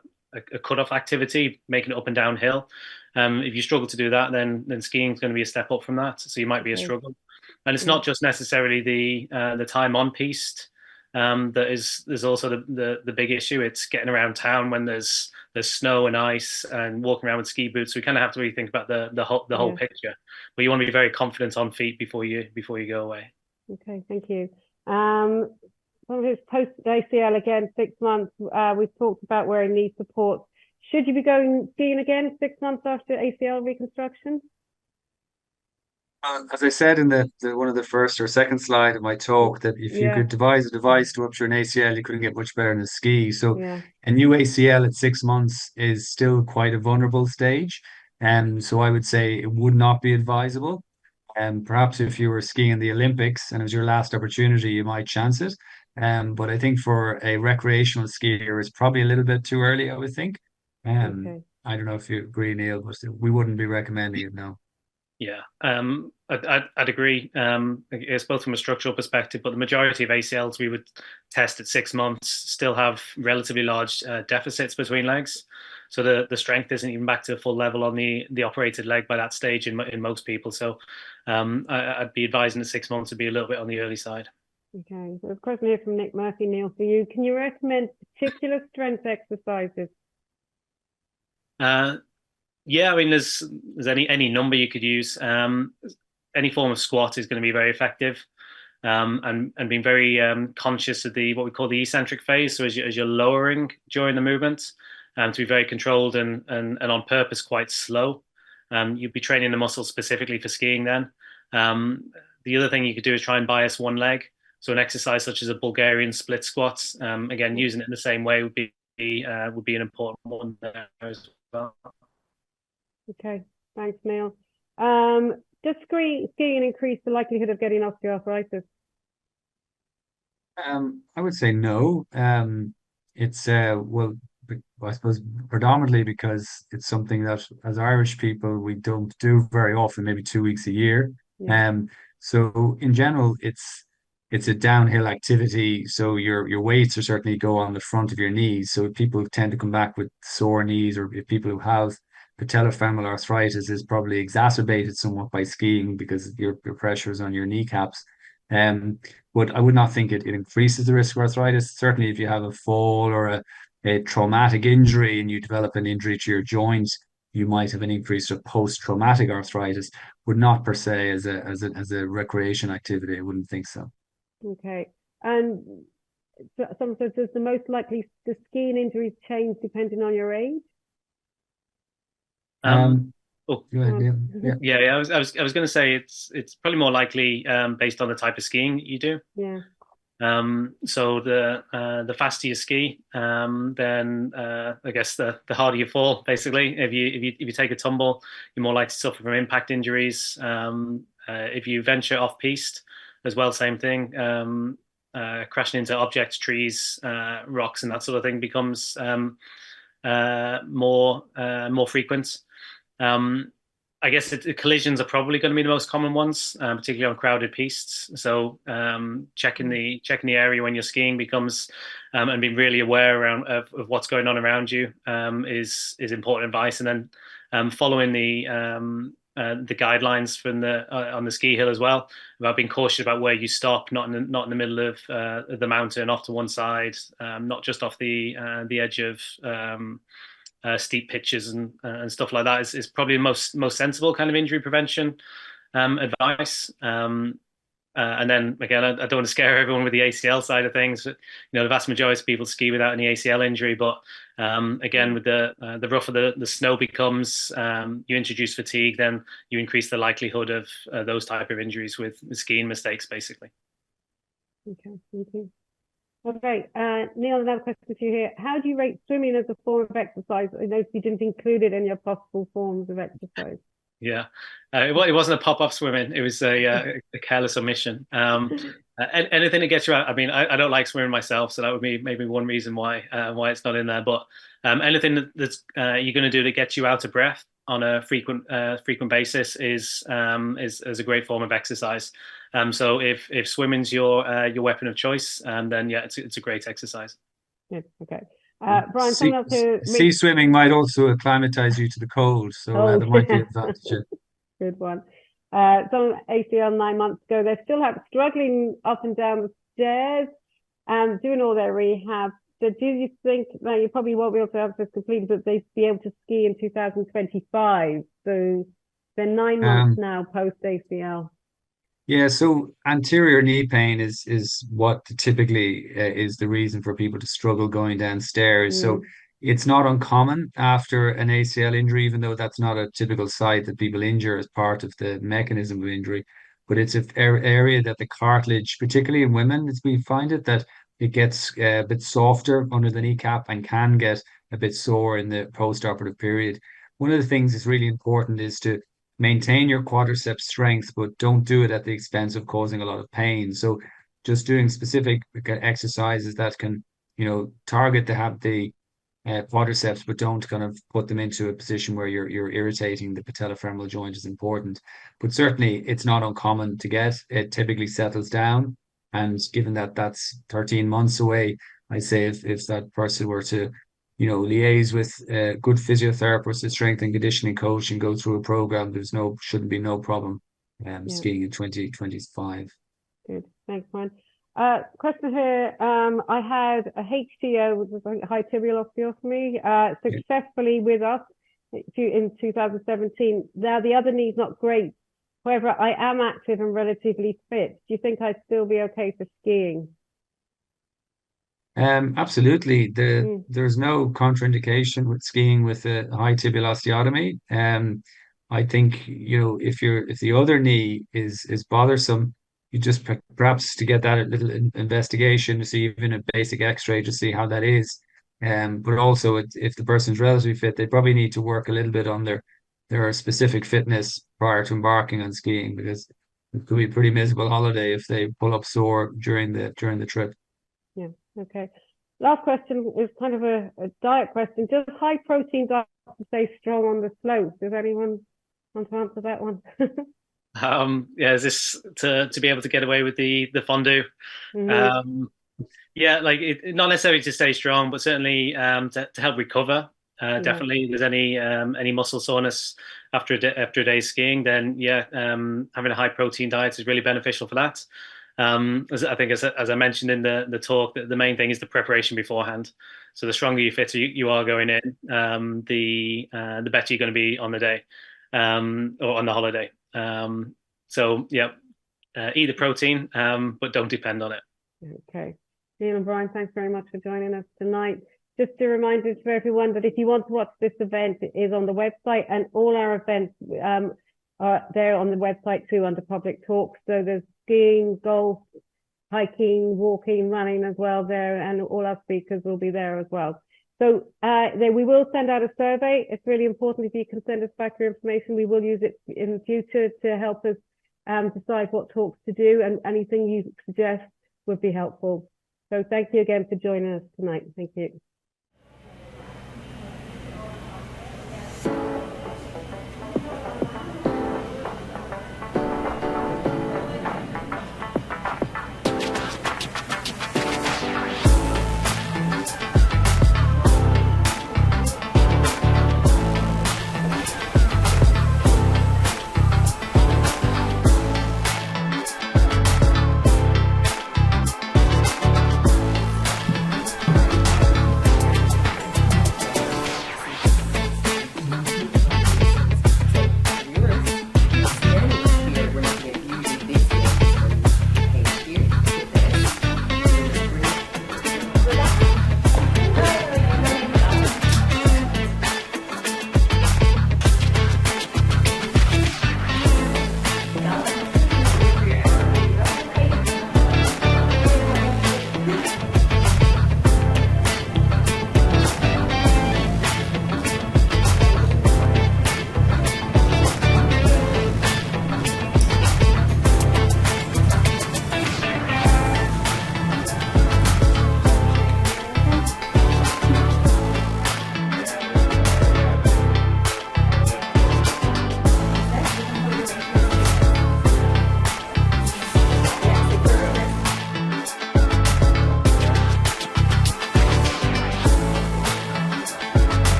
cut-off activity, making it up and down hill. If you struggle to do that, then skiing is going to be a step up from that. So you might be a struggle. And it's not just necessarily the time on piste there's also the big issue. It's getting around town when there's snow and ice and walking around with ski boots. So we kind of have to really think about the whole picture. But you want to be very confident on feet before you go away. Okay, thank you. Post ACL again, 6 months. We've talked about wearing knee support. Should you be going skiing again 6 months after ACL reconstruction? As I said in the one of the first or second slide of my talk, that if you could devise a device to rupture an ACL, you couldn't get much better than a ski. So a new ACL at 6 months is still quite a vulnerable stage. So I would say it would not be advisable. Perhaps if you were skiing in the Olympics and it was your last opportunity, you might chance it. But I think for a recreational skier, it's probably a little bit too early, I would think. Okay. I don't know if you agree, Neil, but we wouldn't be recommending it, no. Yeah, I'd agree. It's both from a structural perspective, but the majority of ACLs we would test at 6 months still have relatively large deficits between legs. So the strength isn't even back to full level on the operated leg by that stage in most people. So I'd be advising that 6 months would be a little bit on the early side. Okay. So, of course, here from Nick Murphy, Neil, for you. Can you recommend particular strength exercises? Yeah, I mean, there's any number you could use. Any form of squat is going to be very effective, and being very conscious of what we call the eccentric phase. So as you're lowering during the movement, to be very controlled and on purpose quite slow. You'd be training the muscle specifically for skiing then. The other thing you could do is try and bias one leg. So an exercise such as a Bulgarian split squat, again, using it in the same way would be an important one there as well. Okay, thanks, Neil. Does skiing increase the likelihood of getting osteoarthritis? I would say no. It's well, I suppose predominantly because it's something that as Irish people we don't do very often, maybe 2 weeks a year. Yeah. So in general, it's a downhill activity. So your weights are certainly go on the front of your knees. So people tend to come back with sore knees, or if people who have patellofemoral arthritis is probably exacerbated somewhat by skiing because your pressure is on your kneecaps. But I would not think it increases the risk of arthritis. Certainly, if you have a fall or a traumatic injury and you develop an injury to your joints, you might have an increase of post-traumatic arthritis, but not per se as a recreation activity. I wouldn't think so. Okay. And someone says, does the most likely the skiing injuries change depending on your age? Oh, Go ahead, Neil. yeah. I was going to say it's probably more likely based on the type of skiing you do. Yeah. So the faster you ski, then I guess the harder you fall. Basically, if you take a tumble, you're more likely to suffer from impact injuries. If you venture off piste, as well, same thing. Crashing into objects, trees, rocks, and that sort of thing becomes more frequent. I guess collisions are probably going to be the most common ones, particularly on crowded pistes. So checking the area when you're skiing becomes, and being really aware of what's going on around you is important advice. And then following the guidelines from on the ski hill as well, about being cautious about where you stop, not in the middle of the mountain, off to one side, not just off the edge of steep pitches and stuff like that is probably the most sensible kind of injury prevention advice. And then again, I don't want to scare everyone with the ACL side of things. The vast majority of people ski without any ACL injury, but again, with the rougher the snow becomes, you introduce fatigue, then you increase the likelihood of those type of injuries with skiing mistakes, basically. Okay, thank you. Okay, Neil, another question for you here. How do you rate swimming as a form of exercise? I noticed you didn't include it in your possible forms of exercise. Yeah, it wasn't a pop-up swimming. It was a careless omission. Anything that gets you out. I mean, I don't like swimming myself, so that would be maybe one reason why it's not in there. But anything that's you're going to do to get you out of breath on a frequent basis is a great form of exercise. So if swimming's your weapon of choice, then yeah, it's a great exercise. Yeah, okay. Brian, someone else who sea swimming might also acclimatize you to the cold, so there might be an advantage. Good one. Some ACL 9 months ago, they're still struggling up and down the stairs and doing all their rehab. So do you think, now you probably won't be able to have this completed, but they'd be able to ski in 2025? So they're 9 months now post ACL. Yeah, so anterior knee pain is what typically is the reason for people to struggle going downstairs. So it's not uncommon after an ACL injury, even though that's not a typical site that people injure as part of the mechanism of injury. But it's an area that the cartilage, particularly in women, we find it that it gets a bit softer under the kneecap and can get a bit sore in the post-operative period. one of the things that's really important is to maintain your quadriceps strength, but don't do it at the expense of causing a lot of pain. So just doing specific exercises that can, target to have the quadriceps, but don't kind of put them into a position where you're irritating the patellofemoral joint is important. But certainly it's not uncommon to get. It typically settles down. And given that that's 13 months away, I'd say if that person were to, liaise with a good physiotherapist, a strength and conditioning coach, and go through a program, shouldn't be no problem skiing in 2025. Good, thanks, Brian. Question here. I had a HTO, which was a high tibial osteotomy, successfully with us in 2017. Now the other knee's not great. However, I am active and relatively fit. Do you think I'd still be okay for skiing? Absolutely. There's no contraindication with skiing with a high tibial osteotomy. I think, if the other knee is bothersome, you just perhaps to get that a little investigation to see, even a basic x-ray to see how that is. But also if the person's relatively fit, they probably need to work a little bit on their specific fitness prior to embarking on skiing, because it could be a pretty miserable holiday if they pull up sore during the trip. Yeah, okay. Last question is kind of a diet question. Does high protein diet stay strong on the slopes? Does anyone want to answer that one? Is this to be able to get away with the fondue? Mm-hmm. Like not necessarily to stay strong, but certainly to help recover. Definitely, if there's any muscle soreness after a day skiing, then having a high protein diet is really beneficial for that. As I mentioned in the talk, the main thing is the preparation beforehand. So the stronger you fit you are going in, the better you're going to be on the day or on the holiday. Eat the protein, but don't depend on it. Okay. Neil and Brian, thanks very much for joining us tonight. Just a reminder for everyone that if you want to watch this event, it is on the website, and all our events are there on the website too under public talks. So there's skiing, golf, hiking, walking, running as well there, and all our speakers will be there as well. So we will send out a survey. It's really important if you can send us back your information. We will use it in the future to help us decide what talks to do, and anything you suggest would be helpful. So thank you again for joining us tonight. Thank you.